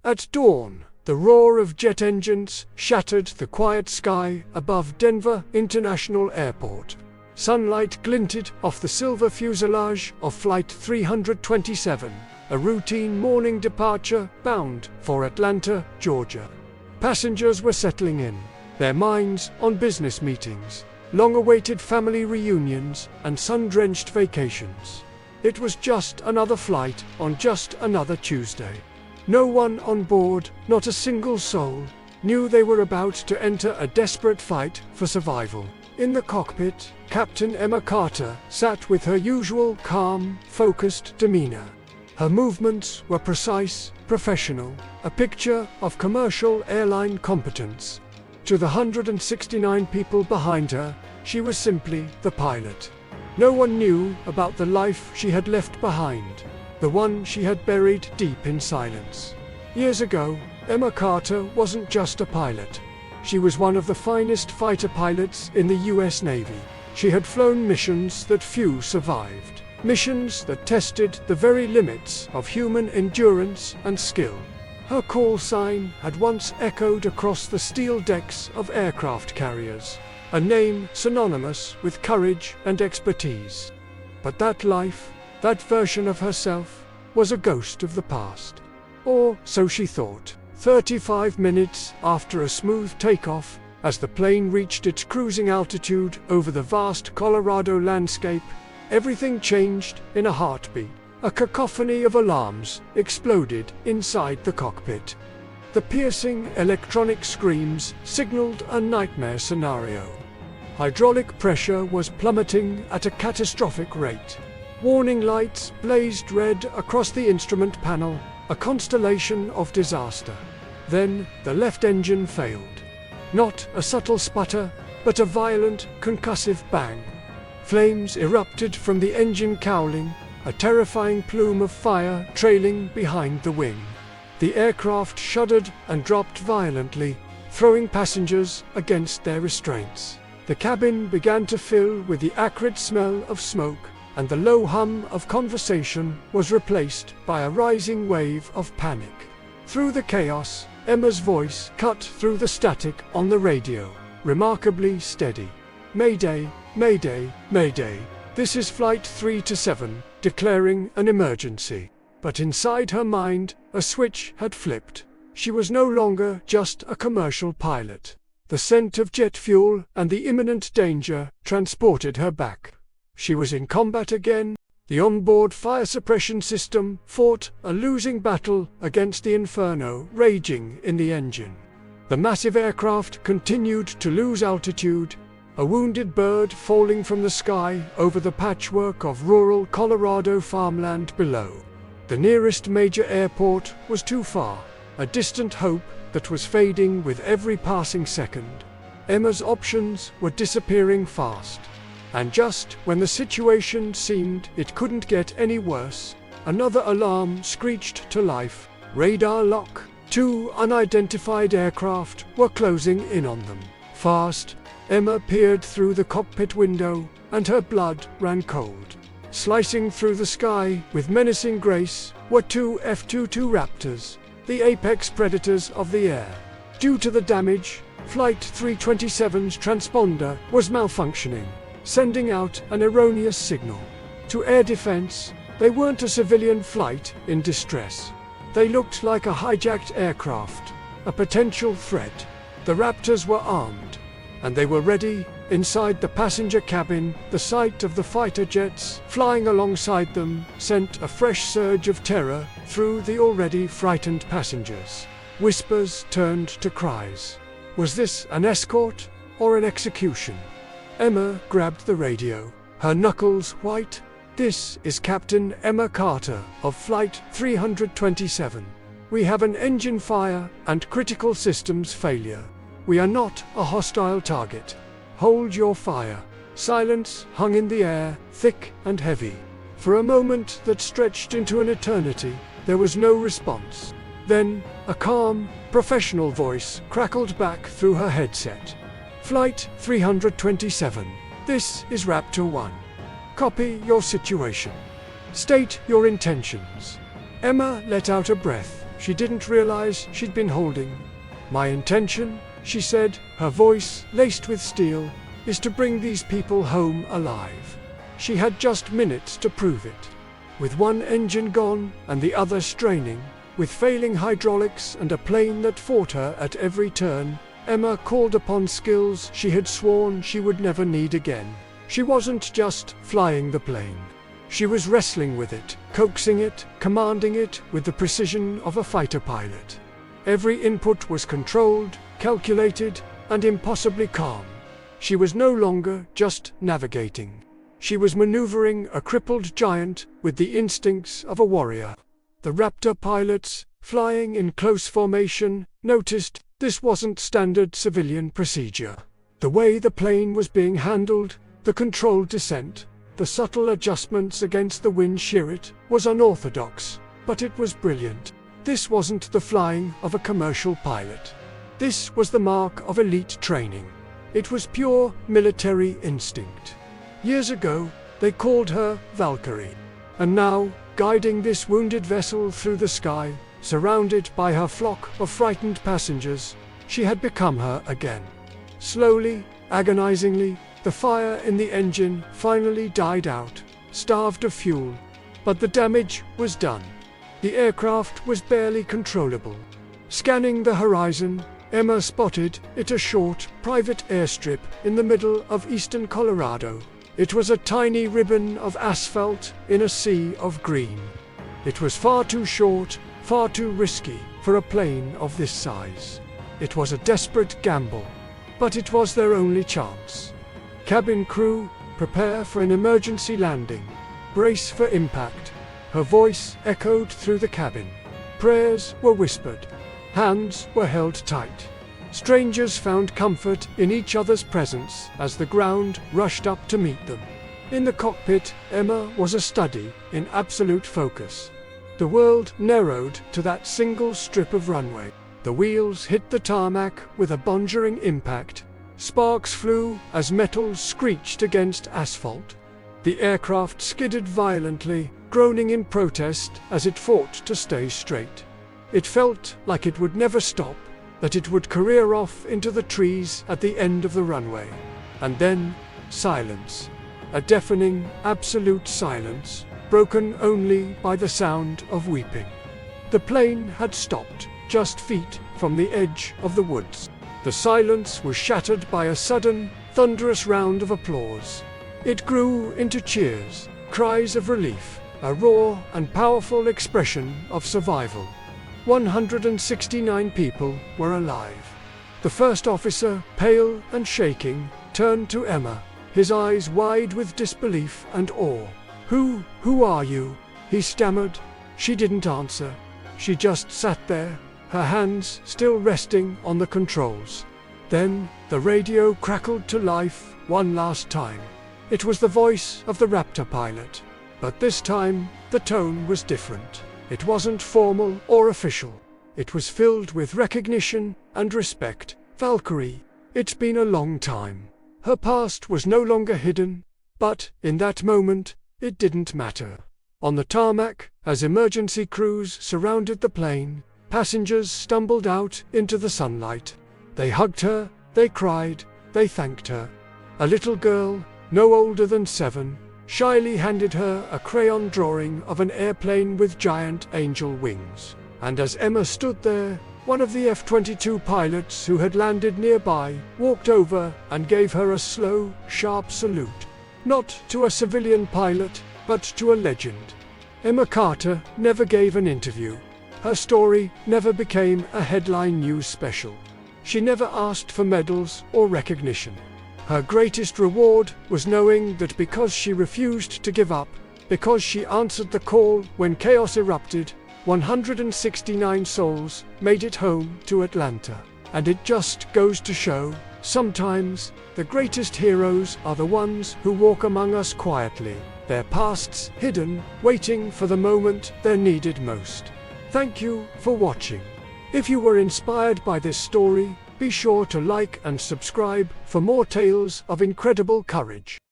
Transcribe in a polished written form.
At dawn, the roar of jet engines shattered the quiet sky above Denver International Airport. Sunlight glinted off the silver fuselage of Flight 327, a routine morning departure bound for Atlanta, Georgia. Passengers were settling in, their minds on business meetings, long-awaited family reunions, and sun-drenched vacations. It was just another flight on just another Tuesday. No one on board, not a single soul, knew they were about to enter a desperate fight for survival. In the cockpit, Captain Emma Carter sat with her usual calm, focused demeanor. Her movements were precise, professional, a picture of commercial airline competence. To the 169 people behind her, she was simply the pilot. No one knew about the life she had left behind, the one she had buried deep in silence. Years ago, Emma Carter wasn't just a pilot. She was one of the finest fighter pilots in the US Navy. She had flown missions that few survived, missions that tested the very limits of human endurance and skill. Her call sign had once echoed across the steel decks of aircraft carriers, a name synonymous with courage and expertise. But that life, that version of herself, was a ghost of the past. Or so she thought. 35 minutes after a smooth takeoff, as the plane reached its cruising altitude over the vast Colorado landscape, everything changed in a heartbeat. A cacophony of alarms exploded inside the cockpit. The piercing electronic screams signaled a nightmare scenario. Hydraulic pressure was plummeting at a catastrophic rate. Warning lights blazed red across the instrument panel, a constellation of disaster. Then the left engine failed. Not a subtle sputter, but a violent, concussive bang. Flames erupted from the engine cowling, a terrifying plume of fire trailing behind the wing. The aircraft shuddered and dropped violently, throwing passengers against their restraints. The cabin began to fill with the acrid smell of smoke, and the low hum of conversation was replaced by a rising wave of panic. Through the chaos, Emma's voice cut through the static on the radio, remarkably steady. "Mayday, Mayday, Mayday. This is Flight 327, declaring an emergency." But inside her mind, a switch had flipped. She was no longer just a commercial pilot. The scent of jet fuel and the imminent danger transported her back. She was in combat again. The onboard fire suppression system fought a losing battle against the inferno raging in the engine. The massive aircraft continued to lose altitude, a wounded bird falling from the sky over the patchwork of rural Colorado farmland below. The nearest major airport was too far, a distant hope that was fading with every passing second. Emma's options were disappearing fast. And just when the situation seemed it couldn't get any worse, another alarm screeched to life. Radar lock. 2 unidentified aircraft were closing in on them. Fast, Emma peered through the cockpit window, and her blood ran cold. Slicing through the sky with menacing grace were 2 F-22 Raptors, the apex predators of the air. Due to the damage, Flight 327's transponder was malfunctioning, sending out an erroneous signal. To air defense, they weren't a civilian flight in distress. They looked like a hijacked aircraft, a potential threat. The Raptors were armed, and they were ready. Inside the passenger cabin, the sight of the fighter jets flying alongside them sent a fresh surge of terror through the already frightened passengers. Whispers turned to cries. Was this an escort or an execution? Emma grabbed the radio, her knuckles white. "This is Captain Emma Carter of Flight 327. We have an engine fire and critical systems failure. We are not a hostile target. Hold your fire." Silence hung in the air, thick and heavy. For a moment that stretched into an eternity, there was no response. Then, a calm, professional voice crackled back through her headset. "Flight 327. This is Raptor 1. Copy your situation. State your intentions." Emma let out a breath, she didn't realize she'd been holding. "My intention," she said, her voice laced with steel, "is to bring these people home alive." She had just minutes to prove it. With one engine gone and the other straining, with failing hydraulics and a plane that fought her at every turn, Emma called upon skills she had sworn she would never need again. She wasn't just flying the plane. She was wrestling with it, coaxing it, commanding it with the precision of a fighter pilot. Every input was controlled, calculated, and impossibly calm. She was no longer just navigating. She was maneuvering a crippled giant with the instincts of a warrior. The Raptor pilots, flying in close formation, noticed this wasn't standard civilian procedure. The way the plane was being handled, the controlled descent, the subtle adjustments against the wind shear, it was unorthodox, but it was brilliant. This wasn't the flying of a commercial pilot. This was the mark of elite training. It was pure military instinct. Years ago, they called her Valkyrie. And now, guiding this wounded vessel through the sky, surrounded by her flock of frightened passengers, she had become her again. Slowly, agonizingly, the fire in the engine finally died out, starved of fuel. But the damage was done. The aircraft was barely controllable. Scanning the horizon, Emma spotted it, a short, private airstrip in the middle of eastern Colorado. It was a tiny ribbon of asphalt in a sea of green. It was far too short, far too risky for a plane of this size. It was a desperate gamble, but it was their only chance. "Cabin crew, prepare for an emergency landing. Brace for impact." Her voice echoed through the cabin. Prayers were whispered. Hands were held tight. Strangers found comfort in each other's presence as the ground rushed up to meet them. In the cockpit, Emma was a study in absolute focus. The world narrowed to that single strip of runway. The wheels hit the tarmac with a bonjoring impact. Sparks flew as metal screeched against asphalt. The aircraft skidded violently, groaning in protest as it fought to stay straight. It felt like it would never stop, that it would career off into the trees at the end of the runway. And then, silence. A deafening, absolute silence, broken only by the sound of weeping. The plane had stopped, just feet from the edge of the woods. The silence was shattered by a sudden, thunderous round of applause. It grew into cheers, cries of relief, a raw and powerful expression of survival. 169 people were alive. The first officer, pale and shaking, turned to Emma, his eyes wide with disbelief and awe. Who are you?" he stammered. She didn't answer. She just sat there, her hands still resting on the controls. Then, the radio crackled to life one last time. It was the voice of the Raptor pilot. But this time, the tone was different. It wasn't formal or official. It was filled with recognition and respect. "Valkyrie, it's been a long time." Her past was no longer hidden, but, in that moment, it didn't matter. On the tarmac, as emergency crews surrounded the plane, passengers stumbled out into the sunlight. They hugged her, they cried, they thanked her. A little girl, no older than 7, shyly handed her a crayon drawing of an airplane with giant angel wings. And as Emma stood there, one of the F-22 pilots who had landed nearby walked over and gave her a slow, sharp salute. Not to a civilian pilot, but to a legend. Emma Carter never gave an interview. Her story never became a headline news special. She never asked for medals or recognition. Her greatest reward was knowing that because she refused to give up, because she answered the call when chaos erupted, 169 souls made it home to Atlanta. And it just goes to show, sometimes, the greatest heroes are the ones who walk among us quietly, their pasts hidden, waiting for the moment they're needed most. Thank you for watching. If you were inspired by this story, be sure to like and subscribe for more tales of incredible courage.